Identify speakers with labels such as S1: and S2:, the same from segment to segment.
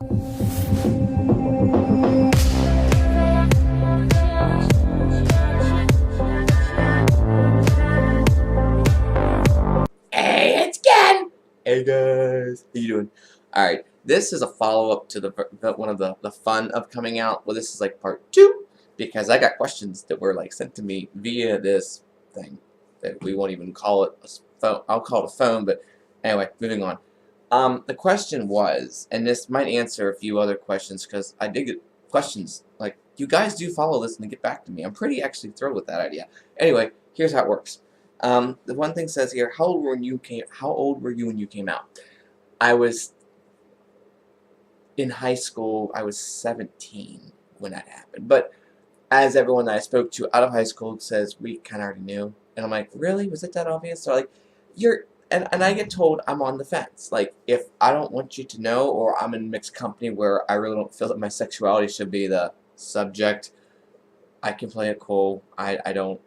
S1: Hey, it's Ken! Hey guys, how you doing? Alright, this is a follow-up to one of the fun of coming out. Well, this is like part 2, because I got questions that were like sent to me via this thing that we won't even call it a phone. I'll call it a phone, but anyway, moving on. The question was, and this might answer a few other questions, because I did get questions, like, you guys do follow this and get back to me. I'm pretty actually thrilled with that idea. Anyway, here's how it works. The one thing says here, how old were you when you came out? I was in high school. I was 17 when that happened. But as everyone that I spoke to out of high school says, we kind of already knew. And I'm like, really? Was it that obvious? So like, and I get told I'm on the fence. Like, if I don't want you to know, or I'm in mixed company where I really don't feel that my sexuality should be the subject, I can play it cool. I don't.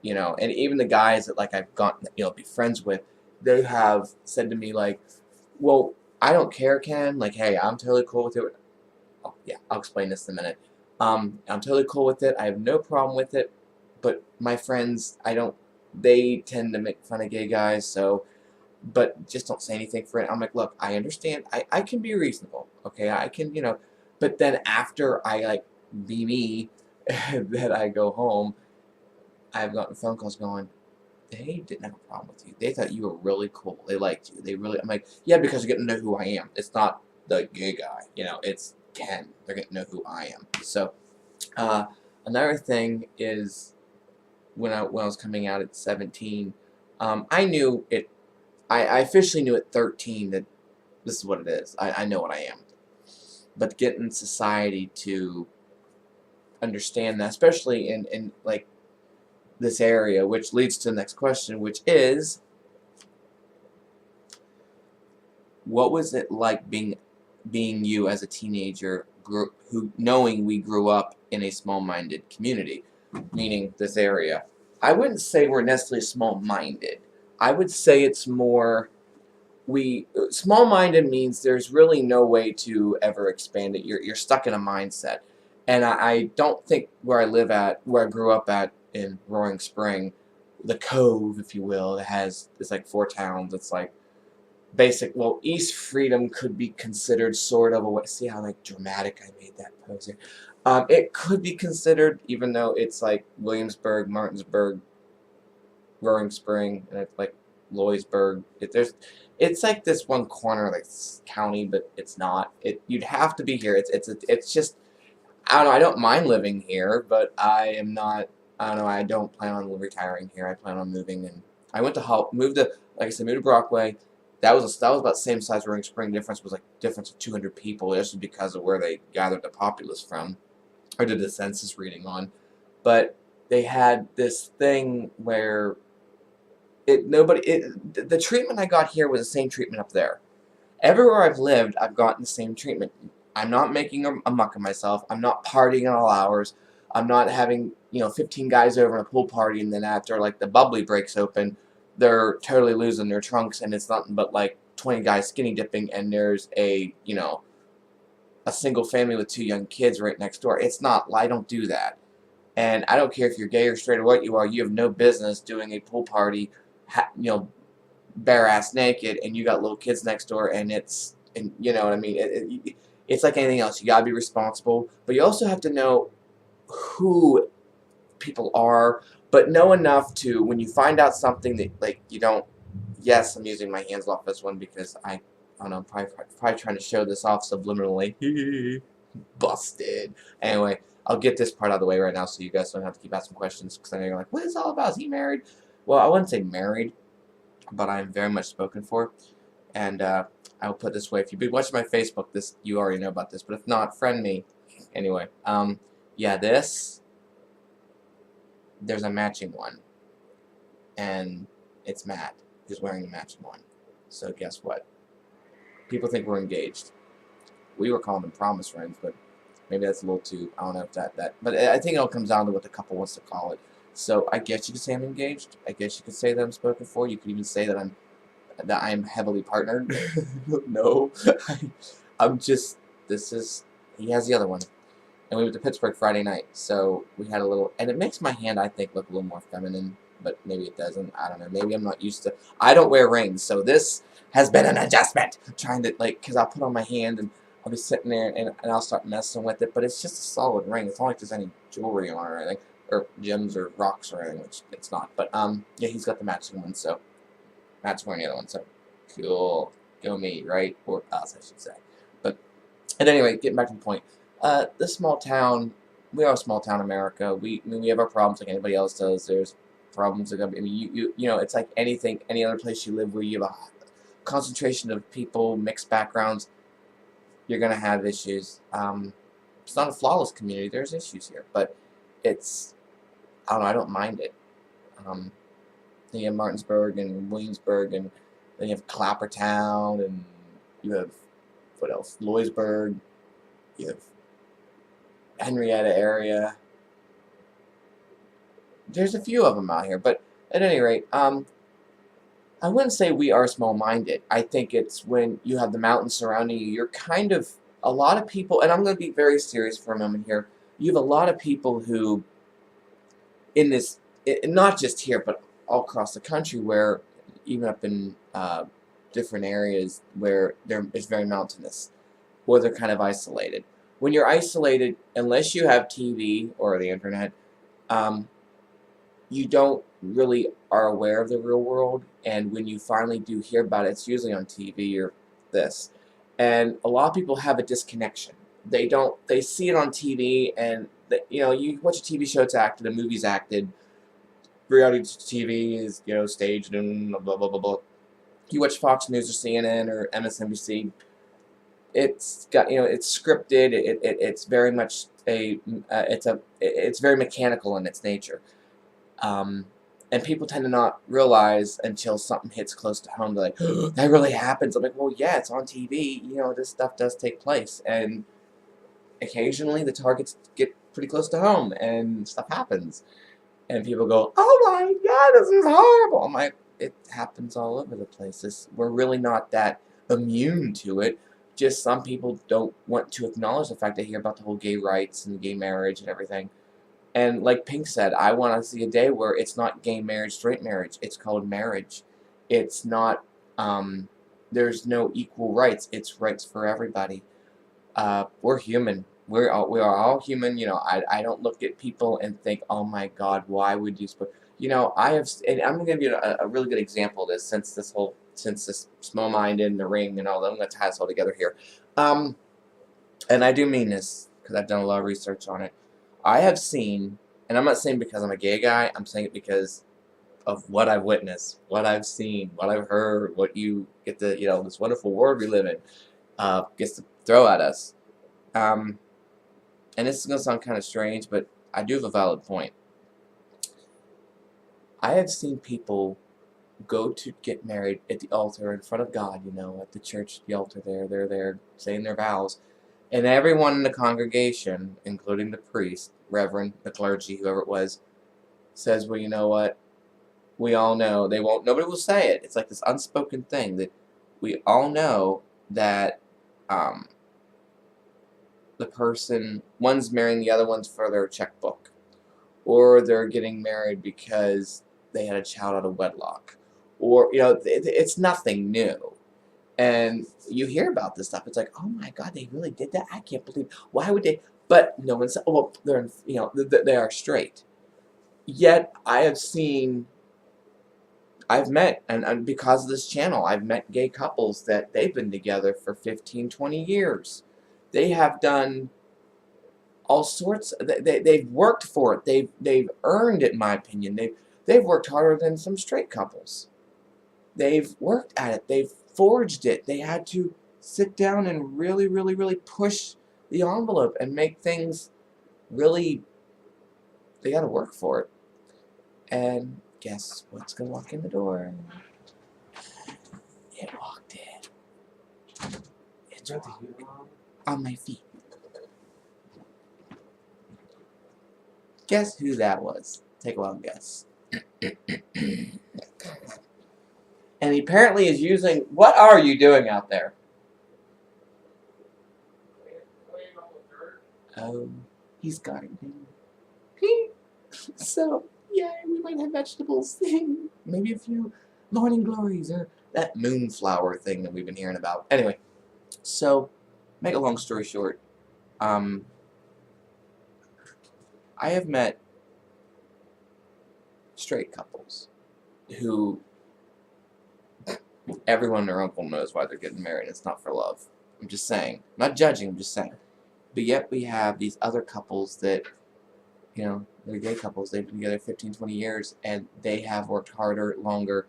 S1: You know, and even the guys that like I've gotten, be friends with, they have said to me like, well, I don't care, Ken. Like, hey, I'm totally cool with it. Oh, yeah, I'll explain this in a minute. I'm totally cool with it. I have no problem with it. But my friends, they tend to make fun of gay guys, so, but just don't say anything for it. I'm like, look, I understand. I can be reasonable, okay? I can, but then after I, like, be me, that I go home, I've gotten phone calls going, they didn't have a problem with you. They thought you were really cool. They liked you. I'm like, yeah, because they're getting to know who I am. It's not the gay guy, it's Ken. They're getting to know who I am. So, another thing is, when I was coming out at 17, I knew it, I officially knew at 13 that this is what it is. I know what I am. But getting society to understand that, especially in like, this area, which leads to the next question, which is, what was it like being you as a teenager, knowing we grew up in a small-minded community, meaning this area? I wouldn't say we're necessarily small-minded. I would say it's more, small-minded means there's really no way to ever expand it. You're stuck in a mindset. And I don't think where I grew up at, in Roaring Spring, the Cove, if you will, it's like 4 towns. It's like well, East Freedom could be considered sort of a, see how like dramatic I made that pose here. It could be considered, even though it's like Williamsburg, Martinsburg, Roaring Spring, and it's like Loysburg. It's like this one corner, like county, but it's not. You'd have to be here. It's just, I don't know. I don't mind living here, but I am not. I don't know. I don't plan on retiring here. I plan on moving, and I went to moved to Brockway. That was about the same size. Roaring Spring difference was like difference of 200 people, just because of where they gathered the populace from, or did the census reading on. But they had this thing where the treatment I got here was the same treatment up there. Everywhere I've lived, I've gotten the same treatment. I'm not making a muck of myself. I'm not partying at all hours. I'm not having, 15 guys over in a pool party, and then after, like, the bubbly breaks open, they're totally losing their trunks, and it's nothing but, like, 20 guys skinny dipping, and there's a single family with 2 young kids right next door. It's not, I don't do that. And I don't care if you're gay or straight or what you are, you have no business doing a pool party, bare ass naked, and you got little kids next door, and you know what I mean? It's like anything else. You gotta be responsible, but you also have to know who people are, but know enough to, when you find out something that, like, you don't, yes, I'm using my hands off this one because I don't know, probably trying to show this off subliminally. Busted. Anyway, I'll get this part out of the way right now so you guys don't have to keep asking questions, because I know you're like, what is it all about? Is he married? Well, I wouldn't say married, but I'm very much spoken for. And I'll put it this way: if you've been watching my Facebook, you already know about this, but if not, friend me. Anyway, yeah, there's a matching one, and it's Matt who's wearing the matching one. So guess what? People think we're engaged. We were calling them promise rings, but maybe that's a little too, I don't know if that, but I think it all comes down to what the couple wants to call it. So I guess you could say I'm engaged. I guess you could say that I'm spoken for. You could even say that I'm heavily partnered. No, I'm just he has the other one. And we went to Pittsburgh Friday night, so we had a little, and it makes my hand, I think, look a little more feminine, but maybe it doesn't. I don't know. Maybe I'm not used to. I don't wear rings, so this has been an adjustment. I'm trying to because I'll put on my hand and I'll be sitting there and I'll start messing with it, but it's just a solid ring. It's not like there's any jewelry on it or anything, or gems or rocks or anything, which it's not. But yeah, he's got the matching one, so Matt's wearing the other one, so cool. Go me, right? Or us, I should say. But at any rate, getting back to the point. This small town, we are a small town America. We have our problems like anybody else does. There's problems. I mean, you know, it's like anything, any other place you live where you have a concentration of people, mixed backgrounds. You're gonna have issues. It's not a flawless community. There's issues here, but it's, I don't know. I don't mind it. Then you have Martinsburg and Williamsburg, and then you have Clappertown, and you have what else? Loysburg. You have Henrietta area. There's a few of them out here, but at any rate, I wouldn't say we are small-minded. I think it's when you have the mountains surrounding you, you're kind of, a lot of people, and I'm going to be very serious for a moment here, you have a lot of people who, in this, not just here, but all across the country, where, even up in different areas where it's very mountainous, or they're kind of isolated. When you're isolated, unless you have TV or the internet, you don't really are aware of the real world, and when you finally do hear about it, it's usually on TV or this. And a lot of people have a disconnection. They see it on TV, and you know, you watch a TV show, it's acted, a movie's acted, reality TV is, you know, staged and blah blah blah blah. You watch Fox News or CNN or MSNBC. It's got, you know, it's scripted. It's very much it's very mechanical in its nature, and people tend to not realize until something hits close to home. They're like, oh, that really happens. I'm like, well, yeah, it's on TV. You know, this stuff does take place, and occasionally the targets get pretty close to home, and stuff happens, and people go, oh my God, this is horrible. I'm like, it happens all over the place. We're really not that immune to it. Just some people don't want to acknowledge the fact they hear about the whole gay rights and gay marriage and everything. And like Pink said, I want to see a day where it's not gay marriage, straight marriage. It's called marriage. It's not, there's no equal rights. It's rights for everybody. We're human. We are all human. You know, I don't look at people and think, oh my God, why would you? You know, and I'm going to give you a really good example of this, since this small-minded and the ring and all that. I'm going to tie this all together here. And I do mean this, because I've done a lot of research on it. I have seen, and I'm not saying because I'm a gay guy, I'm saying it because of what I've witnessed, what I've seen, what I've heard, what you get to, you know, this wonderful world we live in, gets to throw at us. And this is going to sound kind of strange, but I do have a valid point. I have seen people go to get married at the altar in front of God, you know, at the church, the altar there, they're there saying their vows, and everyone in the congregation, including the priest, reverend, the clergy, whoever it was, says, well, you know what, we all know, nobody will say it, it's like this unspoken thing, that we all know that the person, one's marrying the other one's for their checkbook, or they're getting married because they had a child out of wedlock, or, you know, it's nothing new. And you hear about this stuff, it's like, oh my God, they really did that? I can't believe, why would they? But no one said, oh, well, they're, you know, they are straight. Yet, I've met, and because of this channel, I've met gay couples that they've been together for 15, 20 years. They have done all sorts, they've worked for it, they've earned it, in my opinion. They've worked harder than some straight couples. They've worked at it, they've forged it. They had to sit down and really, really, really push the envelope and make things really, they got to work for it. And guess what's going to walk in the door? It walked in. It's right on my feet. Guess who that was? Take a wild guess. And he apparently is using, what are you doing out there? Oh, he's gardening. So, yeah, we might have vegetables. Maybe a few morning glories or that moonflower thing that we've been hearing about. Anyway, so, make a long story short, I have met straight couples who everyone and their uncle knows why they're getting married. It's not for love. I'm just saying. I'm not judging, I'm just saying. But yet we have these other couples that, you know, they're gay couples. They've been together 15, 20 years, and they have worked harder, longer,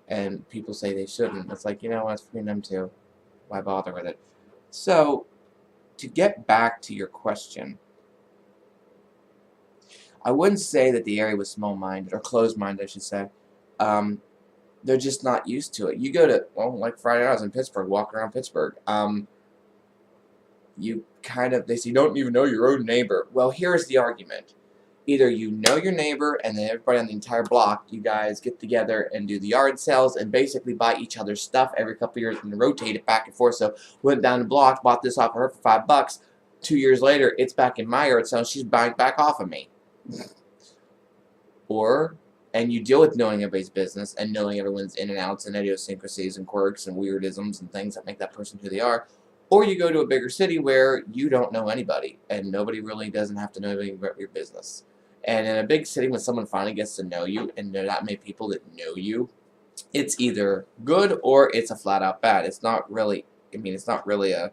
S1: and people say they shouldn't. It's like, you know what, it's between them two. Why bother with it? So, to get back to your question, I wouldn't say that the area was small-minded, or closed-minded, I should say. They're just not used to it. You go to, well, like Friday night, I was in Pittsburgh, walking around Pittsburgh. You kind of, they say, you don't even know your own neighbor. Well, here's the argument. Either you know your neighbor, and then everybody on the entire block, you guys get together and do the yard sales and basically buy each other's stuff every couple of years and rotate it back and forth. So went down the block, bought this off of her for $5. 2 years later, it's back in my yard sale. She's buying back off of me. Or, and you deal with knowing everybody's business and knowing everyone's in and outs and idiosyncrasies and quirks and weirdisms and things that make that person who they are. Or you go to a bigger city where you don't know anybody and nobody really doesn't have to know anything about your business. And in a big city, when someone finally gets to know you, and there are that many people that know you, it's either good or it's a flat out bad. It's not really, I mean, it's not really a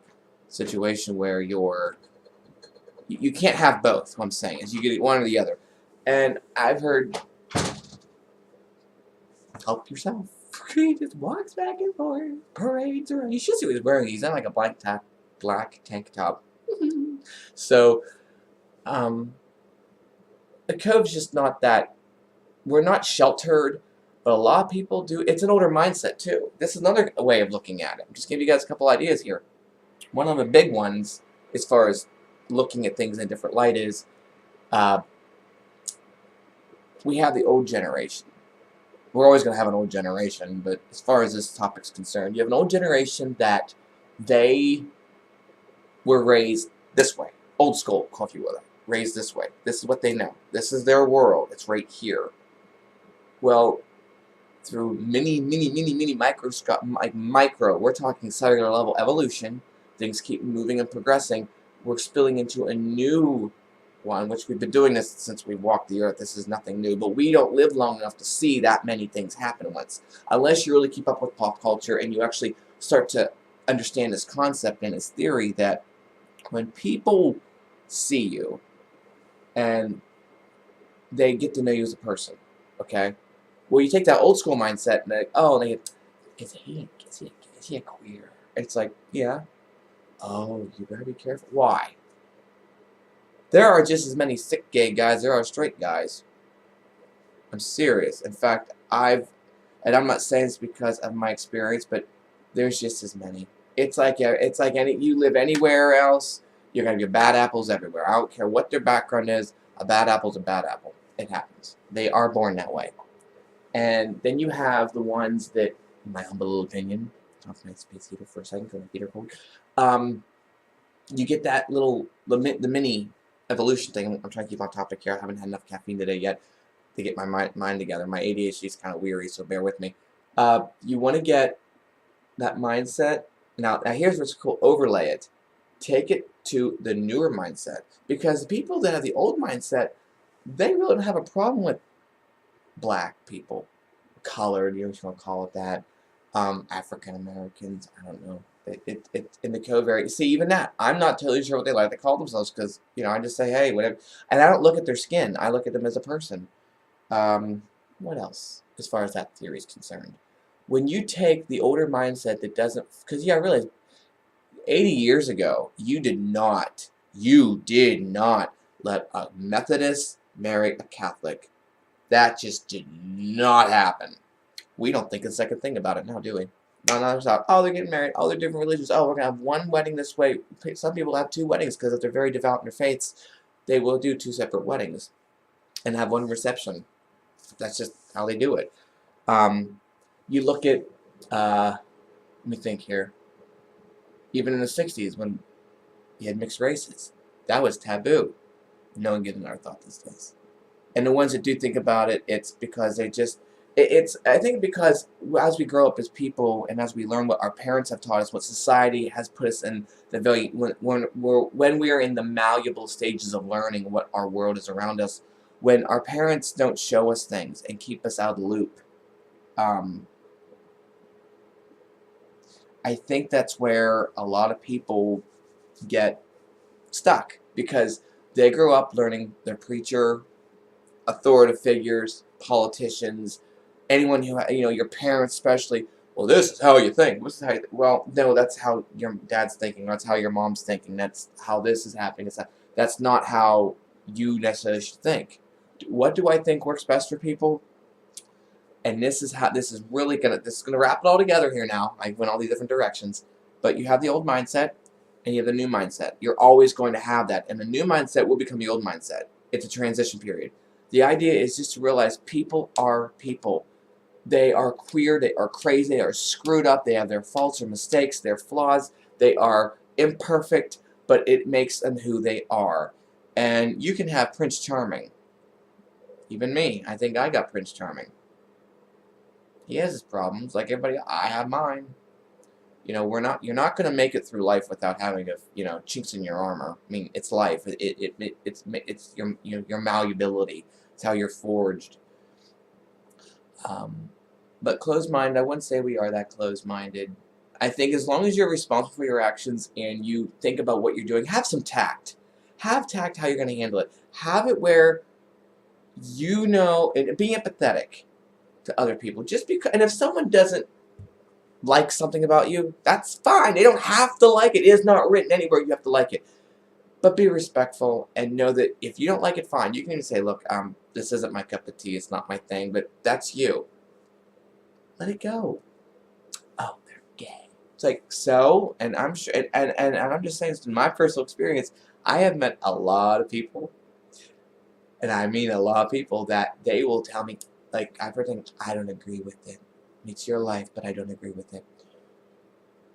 S1: situation where you can't have both, what I'm saying, is you get one or the other. And I've heard, help yourself. He just walks back and forth, parades around. You should see what he's wearing. He's in like a black tank top. So, the Cove's just not that, we're not sheltered, but a lot of people do. It's an older mindset too. This is another way of looking at it. I'm just giving you guys a couple ideas here. One of the big ones, as far as looking at things in a different light, is we have the old generation. We're always going to have an old generation, but as far as this topic's concerned, you have an old generation that they were raised this way. Old school, if you will. Raised this way. This is what they know. This is their world. It's right here. Well, through many micro, we're talking cellular level evolution, things keep moving and progressing, we're spilling into a new one, which we've been doing this since we walked the earth. This is nothing new, but we don't live long enough to see that many things happen at once. Unless you really keep up with pop culture and you actually start to understand this concept and this theory that when people see you and they get to know you as a person, okay? Well, you take that old school mindset and they, oh, they get, is he a queer? It's like, yeah. Oh, you better be careful. Why? There are just as many sick gay guys there are straight guys. I'm serious. In fact, and I'm not saying this because of my experience, but there's just as many. It's like you live anywhere else, you're gonna get bad apples everywhere. I don't care what their background is. A bad apple's a bad apple. It happens. They are born that way. And then you have the ones that, in my humble little opinion, talk to my space heater for a second because my feet are cold. You get that the mini evolution thing. I'm trying to keep on topic here. I haven't had enough caffeine today yet to get my mind together. My ADHD is kind of weary, so bear with me. You want to get that mindset. Now here's what's cool. Overlay it. Take it to the newer mindset. Because the people that have the old mindset, they really don't have a problem with black people. Colored, you know what you want to call it that. African Americans, I don't know. It in the code very, see, even that, I'm not totally sure what they like to call themselves because, you know, I just say, hey, whatever. And I don't look at their skin. I look at them as a person. What else, as far as that theory is concerned? When you take the older mindset that doesn't, because, yeah, I realize 80 years ago, you did not let a Methodist marry a Catholic. That just did not happen. We don't think a second thing about it now, do we? No, oh, they're getting married. Oh, they're different religions. Oh, we're going to have one wedding this way. Some people have two weddings because if they're very devout in their faiths, they will do two separate weddings and have one reception. That's just how they do it. You look at, let me think here. Even in the 60s when you had mixed races, That was taboo. No one gives another thought these days. And the ones that do think about it, it's because they just, it's, I think because as we grow up as people and as we learn what our parents have taught us, what society has put us in the very, when we are in the malleable stages of learning what our world is around us, when our parents don't show us things and keep us out of the loop, I think that's where a lot of people get stuck because they grow up learning their preacher, authoritative figures, politicians, anyone who, your parents especially. Well, this is how you think. This is how well, no, that's how your dad's thinking. That's how your mom's thinking. That's how this is happening. That's not how you necessarily should think. What do I think works best for people? And this is gonna wrap it all together here now. I went all these different directions, but you have the old mindset and you have the new mindset. You're always going to have that, and the new mindset will become the old mindset. It's a transition period. The idea is just to realize people are people. They are queer, they are crazy, they are screwed up, they have their faults or mistakes, their flaws, they are imperfect, but it makes them who they are. And you can have Prince Charming. Even me, I think I got Prince Charming. He has his problems, like everybody. I have mine. You're not going to make it through life without having chinks in your armor. I mean, it's life. It's your malleability. It's how you're forged. But closed-minded, I wouldn't say we are that closed-minded. I think as long as you're responsible for your actions and you think about what you're doing, have some tact. Have tact how you're going to handle it. Have it where and be empathetic to other people. And if someone doesn't like something about you, that's fine. They don't have to like it. It is not written anywhere you have to like it. But be respectful and know that if you don't like it, fine. You can even say, look, this isn't my cup of tea. It's not my thing, but that's you. Let it go. Oh, they're gay. It's like, so, and I'm sure, and I'm just saying, in my personal experience, I have met a lot of people, and I mean a lot of people, that they will tell me, like, I've heard things, I don't agree with it. It's your life, but I don't agree with it.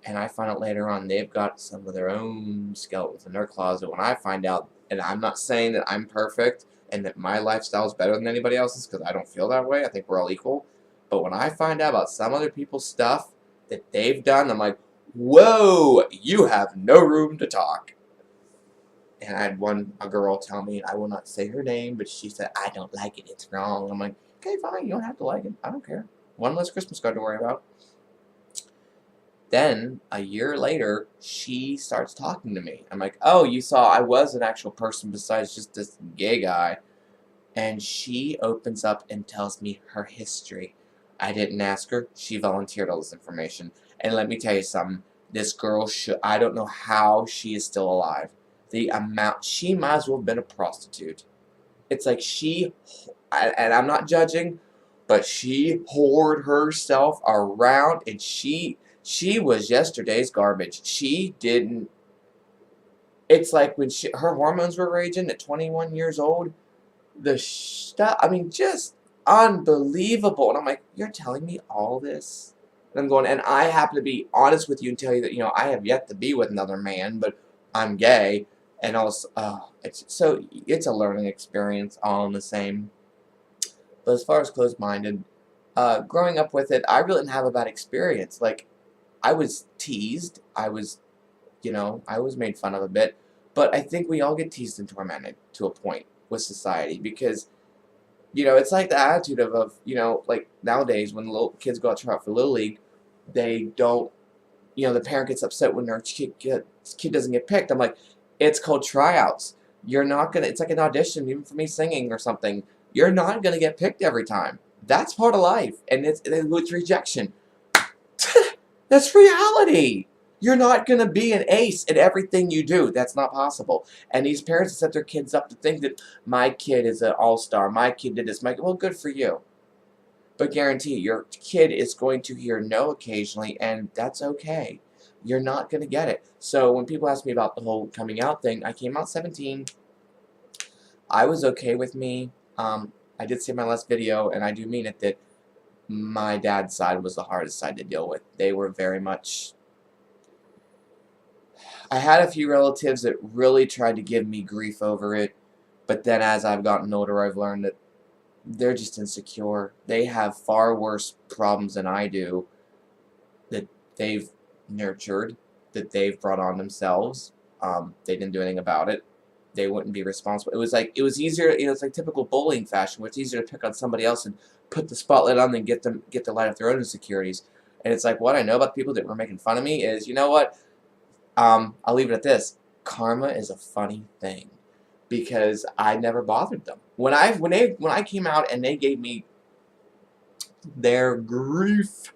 S1: And I find out later on they've got some of their own skeletons in their closet. When I find out, and I'm not saying that I'm perfect and that my lifestyle is better than anybody else's, because I don't feel that way. I think we're all equal. But when I find out about some other people's stuff that they've done, I'm like, whoa, you have no room to talk. And I had a girl tell me, and I will not say her name, but she said, I don't like it, it's wrong. I'm like, okay, fine, you don't have to like it. I don't care. One less Christmas card to worry about. Then, a year later, she starts talking to me. I'm like, oh, you saw I was an actual person besides just this gay guy. And she opens up and tells me her history. I didn't ask her. She volunteered all this information. And let me tell you something. This girl, I don't know how she is still alive. She might as well have been a prostitute. It's like and I'm not judging, but she whored herself around, and she was yesterday's garbage. She didn't. It's like when her hormones were raging at 21 years old. The stuff, I mean, just unbelievable. And I'm like, you're telling me all this? And I'm going, and I happen to be honest with you and tell you that, I have yet to be with another man, but I'm gay. And also, it's a learning experience all in the same. But as far as closed-minded, growing up with it, I really didn't have a bad experience. Like, I was teased. I was made fun of a bit. But I think we all get teased and tormented to a point with society, because it's like the attitude of like nowadays when little kids go out to try out for Little League, they don't, the parent gets upset when their kid doesn't get picked. I'm like, it's called tryouts. You're not gonna, it's like an audition, even for me singing or something. You're not gonna get picked every time. That's part of life, and it's rejection. That's reality. You're not going to be an ace at everything you do. That's not possible. And these parents set their kids up to think that my kid is an all-star. My kid did this. Well, good for you. But guarantee your kid is going to hear no occasionally, and that's okay. You're not going to get it. So when people ask me about the whole coming out thing, I came out 17. I was okay with me. I did say in my last video, and I do mean it, that my dad's side was the hardest side to deal with. They were very much... I had a few relatives that really tried to give me grief over it, but then as I've gotten older, I've learned that they're just insecure. They have far worse problems than I do that they've nurtured, that they've brought on themselves. They didn't do anything about it. They wouldn't be responsible. It was easier, it's like typical bullying fashion, where it's easier to pick on somebody else and put the spotlight on than get the light of their own insecurities. And it's like, what I know about the people that were making fun of me is, you know what? I'll leave it at this. Karma is a funny thing, because I never bothered them. When I came out and they gave me their grief,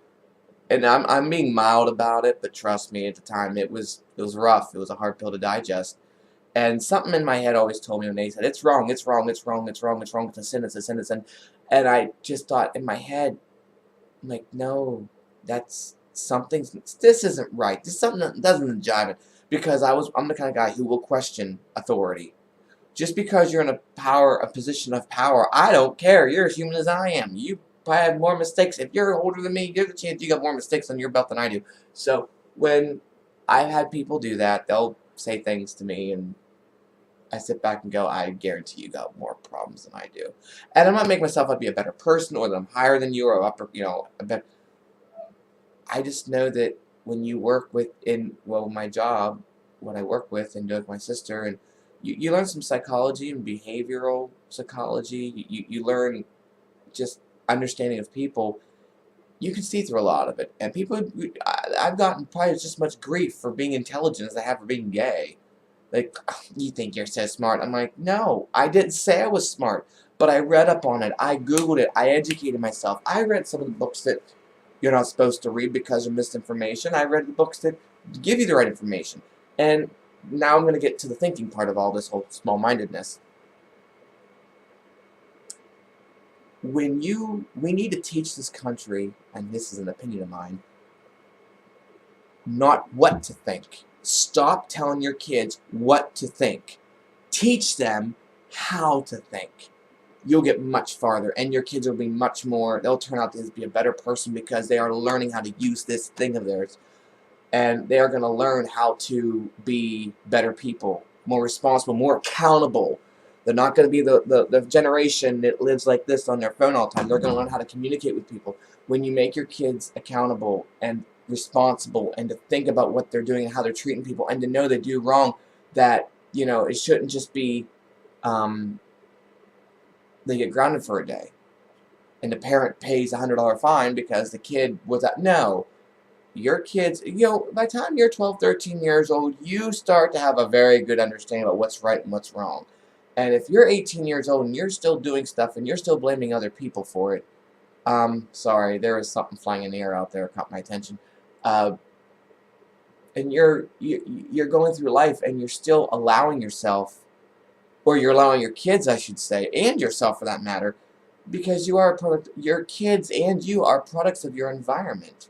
S1: and I'm being mild about it, but trust me, at the time it was rough. It was a hard pill to digest. And something in my head always told me when they said, it's wrong, it's wrong, it's wrong, it's wrong, it's wrong, it's a sin, it's a sin, it's a sin. And I just thought in my head, I'm like, no, this isn't right. This is something that doesn't jive it. Because I'm the kind of guy who will question authority. Just because you're in a position of power, I don't care. You're as human as I am. You probably have more mistakes. If you're older than me, there's a chance you got more mistakes on your belt than I do. So when I've had people do that, they'll say things to me, and I sit back and go, I guarantee you got more problems than I do. And I'm not making myself out to be a better person, or that I'm higher than you, or upper, I just know that when you work my job, what I work with and do with my sister, and you learn some psychology and behavioral psychology, you learn just understanding of people, you can see through a lot of it. And I've gotten probably just as much grief for being intelligent as I have for being gay. Like, you think you're so smart. I'm like, no, I didn't say I was smart, but I read up on it. I Googled it. I educated myself. I read some of the books that you're not supposed to read because of misinformation. I read the books that give you the right information. And now I'm going to get to the thinking part of all this whole small-mindedness. We need to teach this country, and this is an opinion of mine, not what to think. Stop telling your kids what to think. Teach them how to think. You'll get much farther, and your kids will be they'll turn out to be a better person because they are learning how to use this thing of theirs. And they are going to learn how to be better people, more responsible, more accountable. They're not going to be the generation that lives like this on their phone all the time. They're going to learn how to communicate with people. When you make your kids accountable and responsible, and to think about what they're doing and how they're treating people, and to know they do wrong, that, it shouldn't just be they get grounded for a day and the parent pays a $100 fine because the kid was at, no. Your kids, by the time you're 12, 13 years old, you start to have a very good understanding about what's right and what's wrong. And if you're 18 years old and you're still doing stuff and you're still blaming other people for it, sorry, there was something flying in the air out there that caught my attention. And you're going through life and you're still allowing yourself, or you're allowing your kids, I should say, and yourself for that matter, because you are a product. Your kids and you are products of your environment.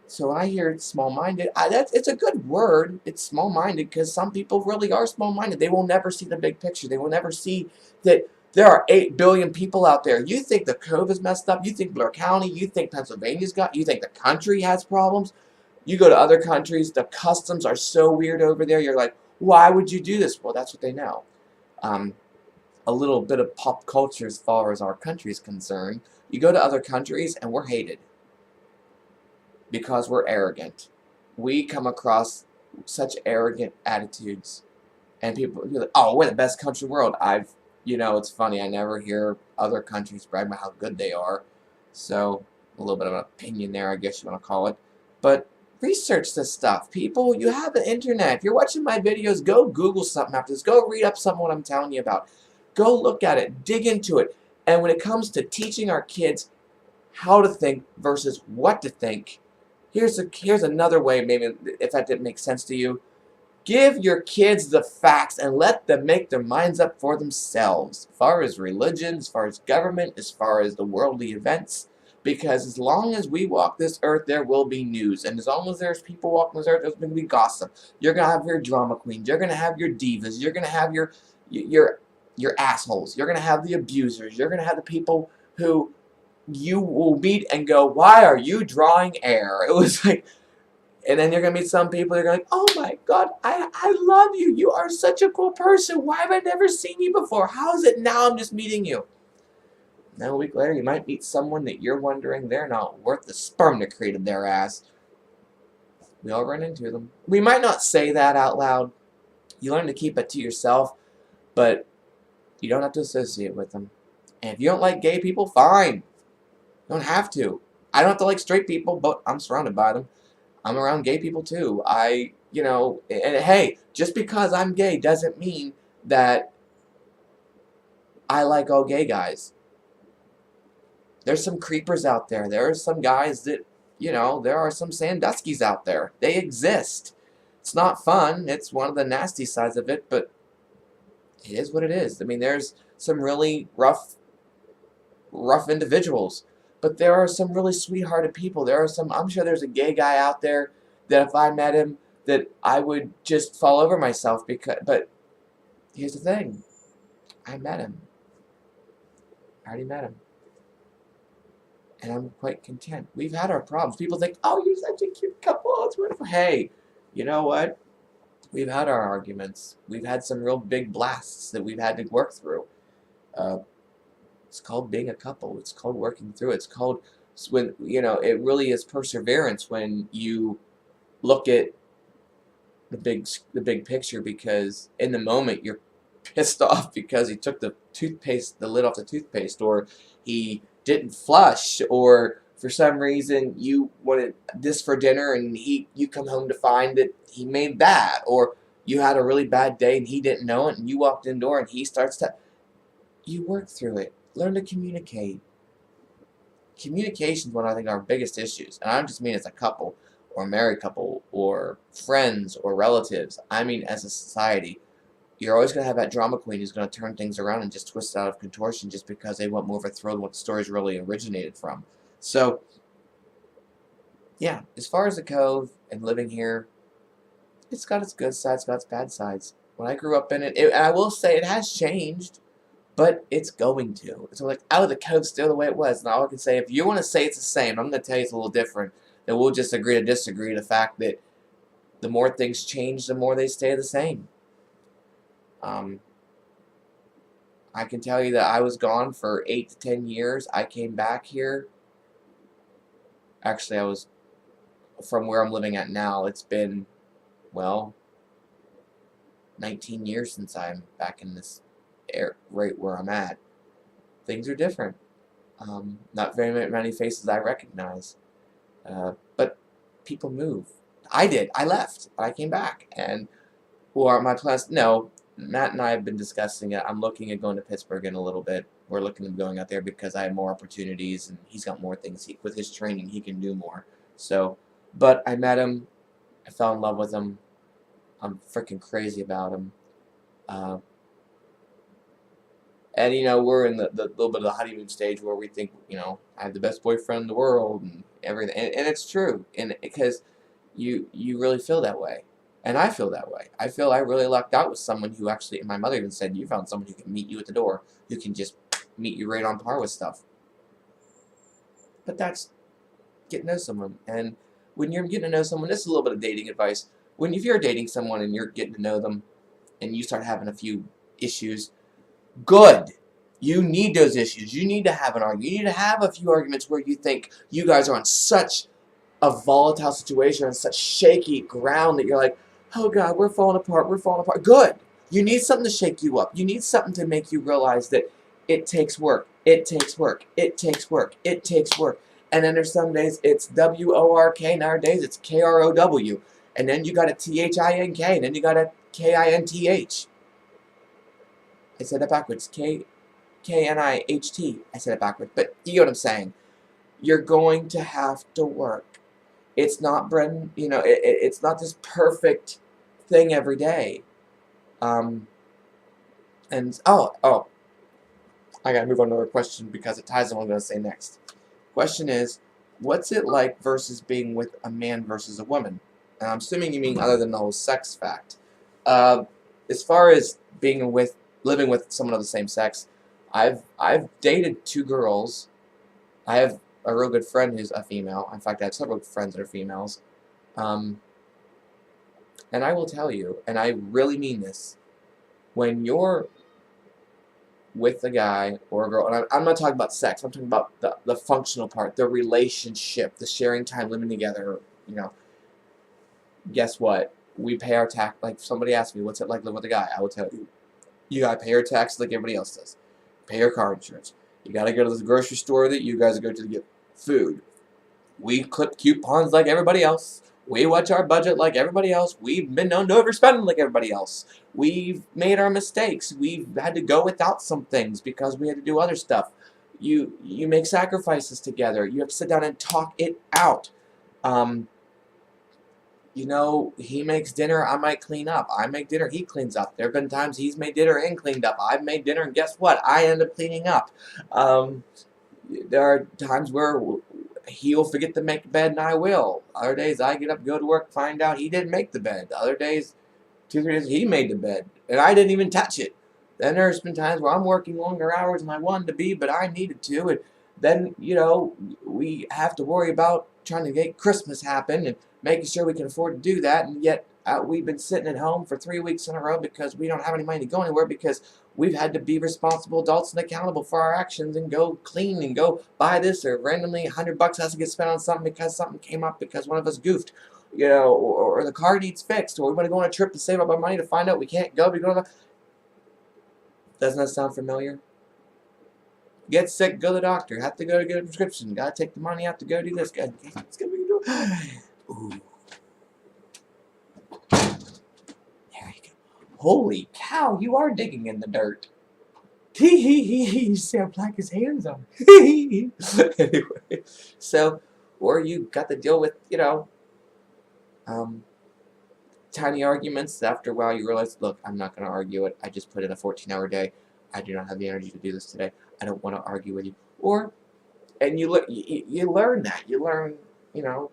S1: So when I hear it's small-minded, it's a good word. It's small-minded because some people really are small-minded. They will never see the big picture. They will never see that there are 8 billion people out there. You think the cove is messed up? You think Blair County? You think Pennsylvania's you think the country has problems? You go to other countries, the customs are so weird over there. You're like, why would you do this? Well, that's what they know. A little bit of pop culture as far as our country is concerned. You go to other countries and we're hated because we're arrogant. We come across such arrogant attitudes, and people are like, oh, we're the best country in the world. It's funny, I never hear other countries brag about how good they are. So, a little bit of an opinion there, I guess you want to call it. But research this stuff. People, you have the internet. If you're watching my videos, go Google something after this. Go read up something what I'm telling you about. Go look at it. Dig into it. And when it comes to teaching our kids how to think versus what to think, here's another way, maybe if that didn't make sense to you. Give your kids the facts and let them make their minds up for themselves, as far as religion, as far as government, as far as the worldly events. Because as long as we walk this earth, there will be news. And as long as there's people walking this earth, there's going to be gossip. You're going to have your drama queens. You're going to have your divas. You're going to have your assholes. You're going to have the abusers. You're going to have the people who you will meet and go, why are you drawing air? It was like, And then you're going to meet some people, you're going to be like, oh my God, I love you. You are such a cool person. Why have I never seen you before? How is it now I'm just meeting you? And then a week later, you might meet someone that you're wondering they're not worth the sperm that created their ass. We all run into them. We might not say that out loud. You learn to keep it to yourself, but you don't have to associate with them. And if you don't like gay people, fine. You don't have to. I don't have to like straight people, but I'm surrounded by them. I'm around gay people too. And hey, just because I'm gay doesn't mean that I like all gay guys. There's some creepers out there. There are some guys that, there are some Sandusky's out there. They exist. It's not fun. It's one of the nasty sides of it, but it is what it is. I mean, there's some really rough individuals, but there are some really sweethearted people. I'm sure there's a gay guy out there that if I met him, that I would just fall over myself but here's the thing. I met him. I already met him. And I'm quite content. We've had our problems. People think, oh, you're such a cute couple. Oh, it's wonderful. Hey, you know what? We've had our arguments. We've had some real big blasts that we've had to work through. It's called being a couple. It's called working through it. It's called when, it really is perseverance when you look at the big picture, because in the moment you're pissed off because he took the lid off the toothpaste, or he didn't flush, or for some reason you wanted this for dinner and you come home to find that he made that, or you had a really bad day and he didn't know it and you walked indoor and he starts to. You work through it. Learn to communicate. Communication is one of, I think, our biggest issues. And I don't just mean as a couple, or a married couple, or friends, or relatives. I mean as a society. You're always going to have that drama queen who's going to turn things around and just twist out of contortion just because they want more of a thrill than what the story's really originated from. So, yeah, as far as the Cove and living here, it's got its good sides, it's got its bad sides. When I grew up in it, and I will say it has changed. But it's going to. So like, the Cove's still the way it was. And all I can say, if you want to say it's the same, I'm going to tell you it's a little different. Then we'll just agree to disagree. The fact that the more things change, the more they stay the same. I can tell you that I was gone for 8 to 10 years. I came back here. Actually, I was from where I'm living at now. It's been, 19 years since I'm back in this right where I'm at. Things are different. Not very many faces I recognize. But people move. I did. I left. I came back. And, my plans, no, Matt and I have been discussing it. I'm looking at going to Pittsburgh in a little bit. We're looking at going out there because I have more opportunities and he's got more things. With his training, he can do more. So, but I met him. I fell in love with him. I'm freaking crazy about him. And, we're in the little bit of the honeymoon stage where we think, I have the best boyfriend in the world and everything. And it's true. And because you really feel that way. And I feel that way. I feel I really lucked out with someone who actually, and my mother even said, you found someone who can meet you at the door, who can just meet you right on par with stuff. But that's getting to know someone. And when you're getting to know someone, this is a little bit of dating advice. If you're dating someone and you're getting to know them and you start having a few issues, good. You need those issues. You need to have an argument. You need to have a few arguments where you think you guys are on such a volatile situation, on such shaky ground that you're like, oh God, we're falling apart. We're falling apart. Good. You need something to shake you up. You need something to make you realize that it takes work. It takes work. It takes work. It takes work. And then there's some days it's W-O-R-K, and other days it's K-R-O-W. And then you got a T-H-I-N-K, and then you got a K-I-N-T-H. I said it backwards. K-N-I-H-T. I said it backwards. But you get what I'm saying. You're going to have to work. It's not it's not this perfect thing every day. I gotta move on to another question because it ties to what I'm gonna say next. Question is, what's it like versus being with a man versus a woman? And I'm assuming you mean other than the whole sex fact. As far as living with someone of the same sex, I've dated 2 girls. I have a real good friend who's a female. In fact, I have several friends that are females. And I will tell you, and I really mean this, when you're with a guy or a girl, and I'm not talking about sex, I'm talking about the functional part, the relationship, the sharing time, living together, you know, guess what? We pay our tax. Like, if somebody asks me, what's it like living with a guy? I will tell you, you gotta pay your taxes like everybody else does. Pay your car insurance. You gotta go to the grocery store that you guys go to get food. We clip coupons like everybody else. We watch our budget like everybody else. We've been known to overspend like everybody else. We've made our mistakes. We've had to go without some things because we had to do other stuff. You make sacrifices together. You have to sit down and talk it out. You know, he makes dinner, I might clean up. I make dinner, he cleans up. There have been times he's made dinner and cleaned up. I've made dinner, and guess what? I end up cleaning up. There are times where he'll forget to make the bed, and I will. Other days, I get up, go to work, find out he didn't make the bed. Other days, 2-3 days, he made the bed, and I didn't even touch it. Then there's been times where I'm working longer hours than I wanted to be, but I needed to, and then, you know, we have to worry about trying to make Christmas happen, and making sure we can afford to do that, and yet we've been sitting at home for 3 weeks in a row because we don't have any money to go anywhere because we've had to be responsible adults and accountable for our actions and go clean and go buy this, or randomly $100 has to get spent on something because something came up because one of us goofed, you know, or the car needs fixed, or we want to go on a trip to save up our money to find out we can't go. Doesn't that sound familiar? Get sick, go to the doctor. Have to go to get a prescription. Gotta take the money out to go do this. It's gonna be ooh. There you go. Holy cow, you are digging in the dirt. Hee hee hee hee. You see how black his hands are. Anyway, so, or you got to deal with, you know, tiny arguments. After a while, you realize, look, I'm not going to argue it. I just put in a 14-hour day. I do not have the energy to do this today. I don't want to argue with you. Or, and you learn that. You learn, you know,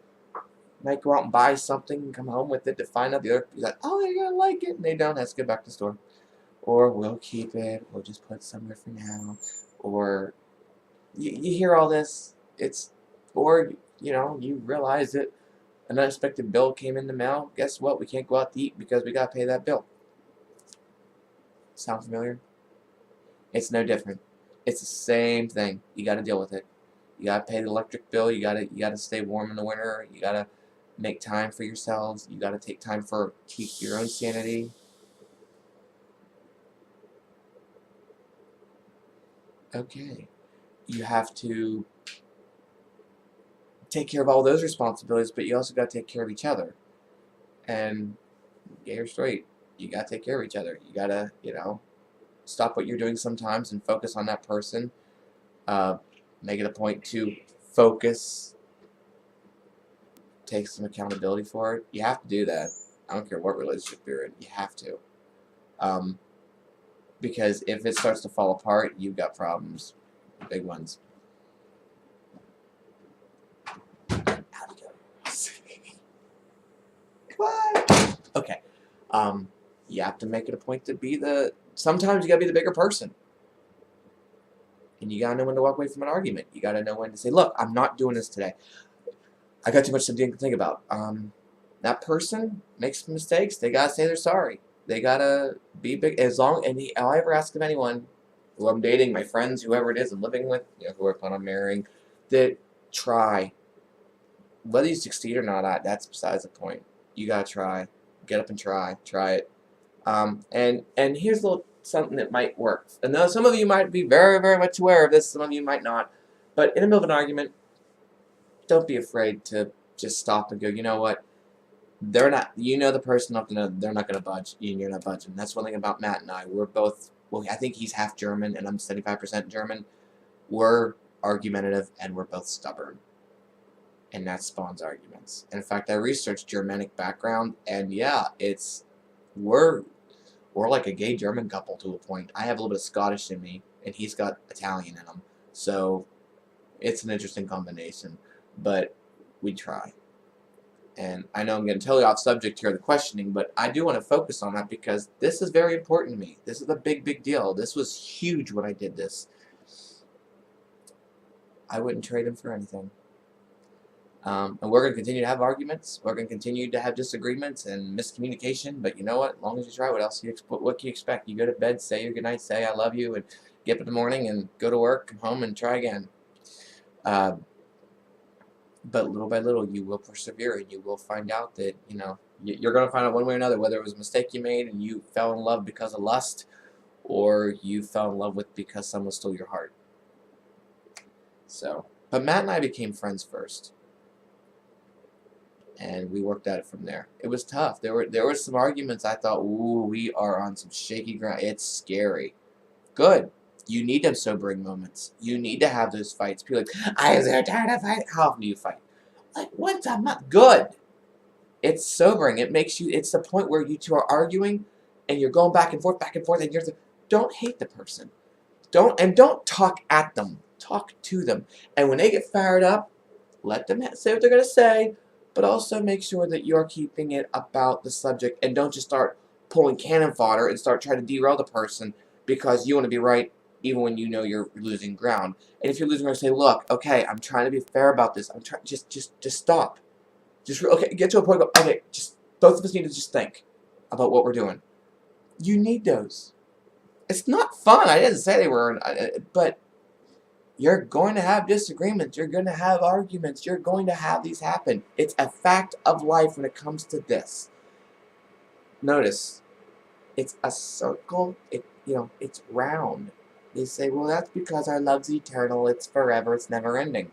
S1: might go out and buy something and come home with it to find out the other people's like, oh, they're going to like it. And they don't. Let's go back to the store. Or we'll keep it. We'll just put it somewhere for now. Or you hear all this. Or, you know, you realize that an unexpected bill came in the mail. Guess what? We can't go out to eat because we got to pay that bill. Sound familiar? It's no different. It's the same thing. You got to deal with it. You got to pay the electric bill. You got to stay warm in the winter. You got to make time for yourselves. You got to take time for keep your own sanity. Okay. You have to take care of all those responsibilities, but you also got to take care of each other. And gay or straight, you got to take care of each other. You got to, you know, stop what you're doing sometimes and focus on that person. Make it a point to focus. Take some accountability for it. You have to do that. I don't care what relationship you're in. You have to. Because if it starts to fall apart, you've got problems. Big ones. How'd it go? What? Okay. You have to make it a point to be sometimes you gotta be the bigger person. And you gotta know when to walk away from an argument. You gotta know when to say, look, I'm not doing this today. I got too much to think about. That person makes mistakes. They gotta say they're sorry. They gotta be big. All I ever ask of anyone who I'm dating, my friends, whoever it is I'm living with, you know, who I plan on marrying, that try. Whether you succeed or not, that's besides the point. You gotta try. Get up and try. Try it. And here's a little something that might work. And now some of you might be very, very much aware of this. Some of you might not. But in the middle of an argument, don't be afraid to just stop and go, you know what? They're not, you know the person, they're not going to budge, and you're not budging. That's one thing about Matt and I. We're both, well, I think he's half German, and I'm 75% German. We're argumentative, and we're both stubborn. And that spawns arguments. And in fact, I researched Germanic background, and yeah, we're like a gay German couple to a point. I have a little bit of Scottish in me, and he's got Italian in him. So it's an interesting combination. But we try. And I know I'm getting totally off subject here, the questioning, but I do want to focus on that because this is very important to me. This is a big, big deal. This was huge when I did this. I wouldn't trade him for anything. And we're going to continue to have arguments. We're going to continue to have disagreements and miscommunication. But you know what? As long as you try, what can you expect? You go to bed, say your goodnight, say I love you, and get up in the morning and go to work, come home, and try again. But little by little, you will persevere, and you will find out that, you're going to find out one way or another whether it was a mistake you made and you fell in love because of lust, or you fell in love with because someone stole your heart. So, but Matt and I became friends first, and we worked at it from there. It was tough. There were some arguments I thought, ooh, we are on some shaky ground. It's scary. Good. You need them sobering moments. You need to have those fights. People are like, I was so tired of fighting. How often do you fight? Like, once a month. Good. It's sobering. It's the point where you two are arguing, and you're going back and forth, and don't hate the person. Don't talk at them. Talk to them. And when they get fired up, let them say what they're going to say, but also make sure that you're keeping it about the subject, and don't just start pulling cannon fodder and start trying to derail the person because you want to be right even when you know you're losing ground. And if you're losing ground, say, look, okay, I'm trying to be fair about this. I'm trying, just stop. Okay, get to a point where, okay, both of us need to just think about what we're doing. You need those. It's not fun. I didn't say they were, but you're going to have disagreements. You're going to have arguments. You're going to have these happen. It's a fact of life when it comes to this. Notice, it's a circle. It's round. They say, well, that's because our love's eternal. It's forever. It's never ending.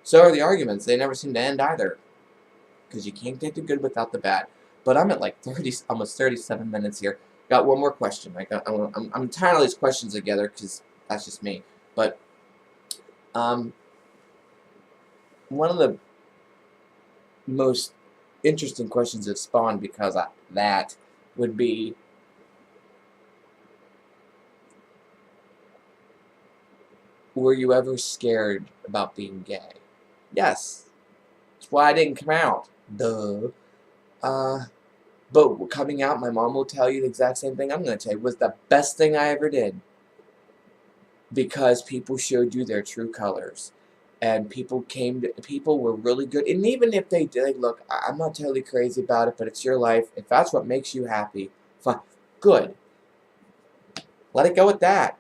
S1: So are the arguments. They never seem to end either, because you can't get the good without the bad. But I'm at like almost 37 minutes here. Got one more question. I'm tying all these questions together because that's just me. But one of the most interesting questions that spawned because of that would be, were you ever scared about being gay? Yes. That's why I didn't come out. Duh. But coming out, my mom will tell you the exact same thing I'm going to tell you, was the best thing I ever did. Because people showed you their true colors. And people were really good. And even if they did, look, I'm not totally crazy about it, but it's your life. If that's what makes you happy, fine. Good. Let it go with that.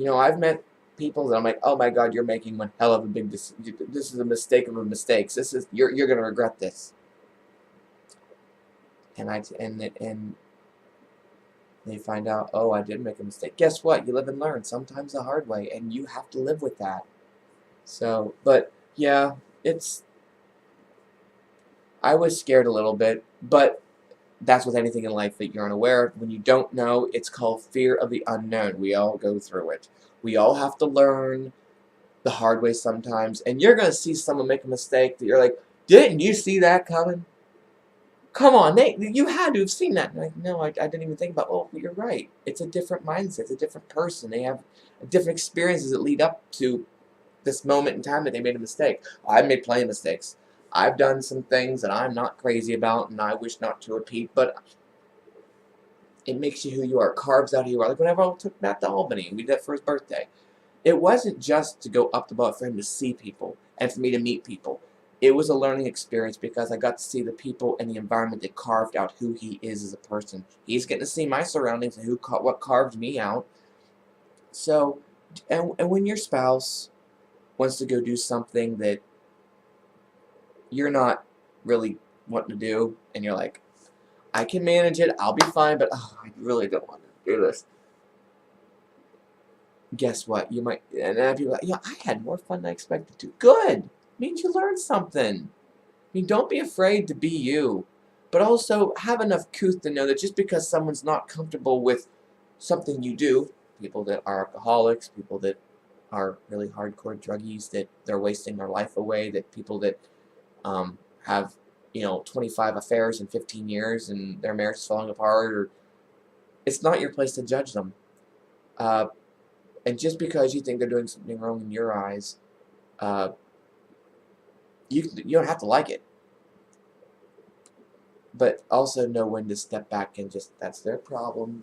S1: I've met people that I'm like, oh my God, you're making one hell of a big decision. This is a mistake of mistakes. You're going to regret this. And they find out, oh, I did make a mistake. Guess what? You live and learn, sometimes the hard way, and you have to live with that. So, but yeah, I was scared a little bit, but that's with anything in life that you're unaware of. When you don't know, it's called fear of the unknown. We all go through it. We all have to learn the hard way sometimes, and you're going to see someone make a mistake that you're like, didn't you see that coming? Come on, you had to have seen that. And like, no, I didn't even think about, oh, you're right. It's a different mindset. It's a different person. They have different experiences that lead up to this moment in time that they made a mistake. I've made plenty of mistakes. I've done some things that I'm not crazy about and I wish not to repeat, but it makes you who you are. It carves out who you are. Like whenever I took Matt to Albany and we did that for his birthday, it wasn't just to go up the boat for him to see people and for me to meet people. It was a learning experience because I got to see the people and the environment that carved out who he is as a person. He's getting to see my surroundings and what carved me out. So, and when your spouse wants to go do something that you're not really wanting to do, and you're like, I can manage it, I'll be fine, but I really don't want to do this. Guess what? You might, and then people are like, yeah, I had more fun than I expected to. Good! Means you learned something. Don't be afraid to be you, but also have enough couth to know that just because someone's not comfortable with something you do, people that are alcoholics, people that are really hardcore druggies, that they're wasting their life away, that people that have 25 affairs in 15 years and their marriage is falling apart, or it's not your place to judge them. And just because you think they're doing something wrong in your eyes, you don't have to like it. But also know when to step back and just, that's their problem.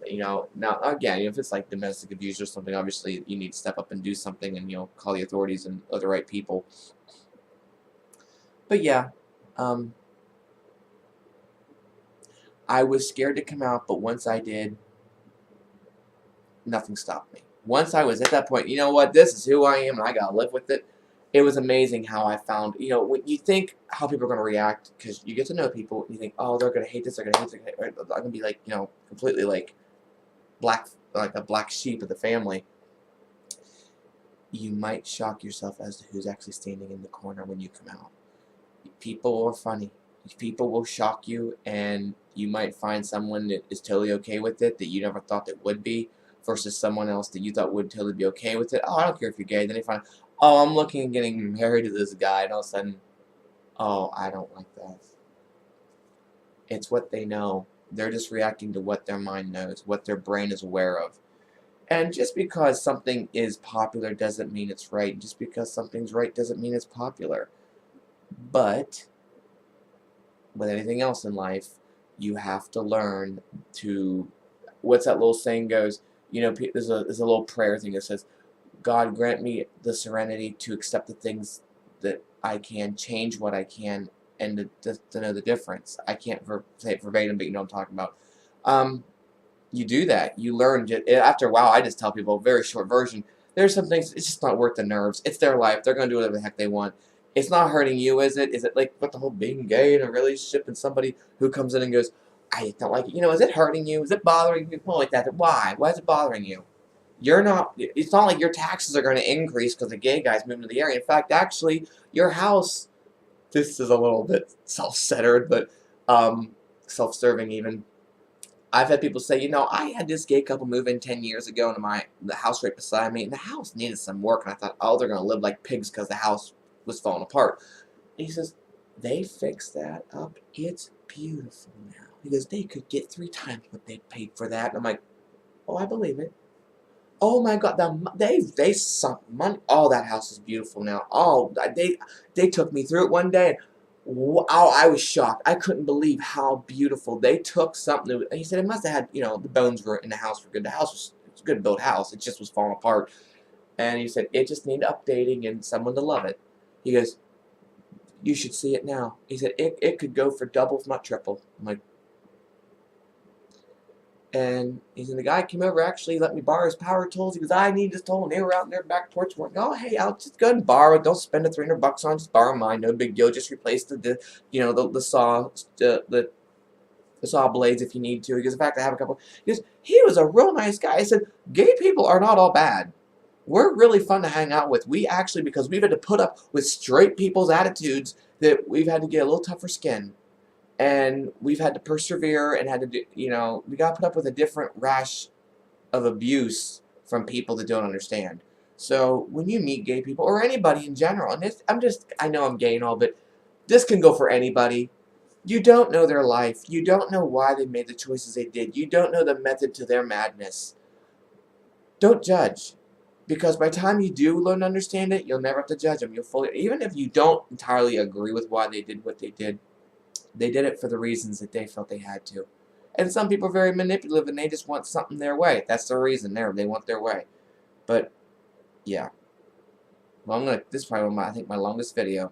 S1: Now again, if it's like domestic abuse or something, obviously you need to step up and do something and call the authorities and the right people. But yeah, I was scared to come out, but once I did, nothing stopped me. Once I was at that point, you know what, this is who I am and I gotta live with it. It was amazing how I found, when you think how people are going to react, because you get to know people, and you think, oh, they're going to hate this, they're going to hate this, they're going to be like, completely like a black sheep of the family. You might shock yourself as to who's actually standing in the corner when you come out. People are funny. People will shock you, and you might find someone that is totally okay with it that you never thought that would be, versus someone else that you thought would totally be okay with it. Oh, I don't care if you're gay. Then they find, oh, I'm looking at getting married to this guy, and all of a sudden, oh, I don't like that. It's what they know. They're just reacting to what their mind knows, what their brain is aware of. And just because something is popular doesn't mean it's right. Just because something's right doesn't mean it's popular. But with anything else in life, you have to learn to, what's that little saying goes, there's a little prayer thing that says, God grant me the serenity to accept the things that I can, change what I can, and to know the difference. I can't say it verbatim, but you know what I'm talking about. You do that. You learn. After a while, I just tell people a very short version. There's some things, it's just not worth the nerves. It's their life. They're going to do whatever the heck they want. It's not hurting you, is it? Is it like with the whole being gay in a relationship and somebody who comes in and goes, I don't like it. Is it hurting you? Is it bothering you? Well, like that. Why? Why is it bothering you? It's not like your taxes are going to increase because the gay guy's moving to the area. In fact, actually, your house, this is a little bit self-centered, but self-serving even. I've had people say, I had this gay couple move in 10 years ago into the house right beside me, and the house needed some work, and I thought, oh, they're going to live like pigs because the house was falling apart. And he says, they fixed that up. It's beautiful now. He goes, they could get 3 times what they paid for that. And I'm like, oh, I believe it. Oh my God, they sunk money. Oh, that house is beautiful now. Oh, they took me through it one day. And, wow, I was shocked. I couldn't believe how beautiful. They took something. He said it must have had, the bones were in the house were good. The house was a good built house. It just was falling apart. And he said it just needed updating and someone to love it. He goes, you should see it now. He said it could go for double, if not triple. I'm like, and he said the guy came over, actually let me borrow his power tools. He goes, I need this tool, and they were out in their back porch working. Oh, hey, I'll just go ahead and borrow it. Don't spend the $300 on it. Just borrow mine. No big deal. Just replace the saw blades if you need to. He goes, in fact, I have a couple. He was a real nice guy. I said, gay people are not all bad. We're really fun to hang out with. We actually, because we've had to put up with straight people's attitudes, that we've had to get a little tougher skin. And we've had to persevere and had to do, we got to put up with a different rash of abuse from people that don't understand. So when you meet gay people, or anybody in general, and I know I'm gay and all, but this can go for anybody. You don't know their life. You don't know why they made the choices they did. You don't know the method to their madness. Don't judge. Because by the time you do learn to understand it, you'll never have to judge them. Even if you don't entirely agree with why they did what they did it for the reasons that they felt they had to. And some people are very manipulative and they just want something their way. That's the reason they want their way. But, yeah. Well, this is probably I think my longest video.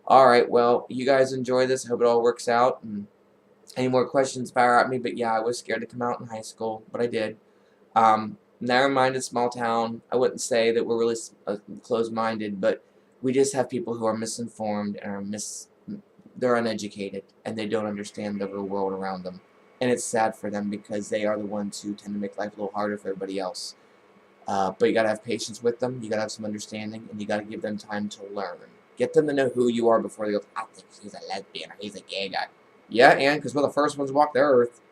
S1: Alright, well, you guys enjoy this. I hope it all works out. And any more questions, fire at me. But yeah, I was scared to come out in high school, but I did. Narrow-minded, small town. I wouldn't say that we're really closed-minded, but we just have people who are misinformed and they're uneducated, and they don't understand the real world around them. And it's sad for them because they are the ones who tend to make life a little harder for everybody else. But you gotta have patience with them, you gotta have some understanding, and you gotta give them time to learn. Get them to know who you are before they go, I think he's a lesbian or he's a gay guy. Yeah, and because we're the first ones to walk the earth.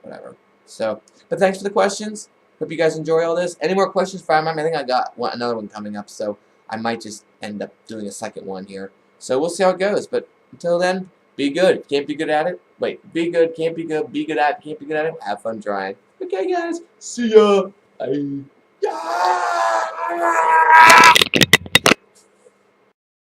S1: Whatever. So, but thanks for the questions. Hope you guys enjoy all this. Any more questions for I think I got another one coming up, so I might just end up doing a second one here. So we'll see how it goes, but until then, be good. Can't be good at it? Wait, be good, can't be good, be good at it, can't be good at it? Have fun trying. Okay, guys. See ya. Bye.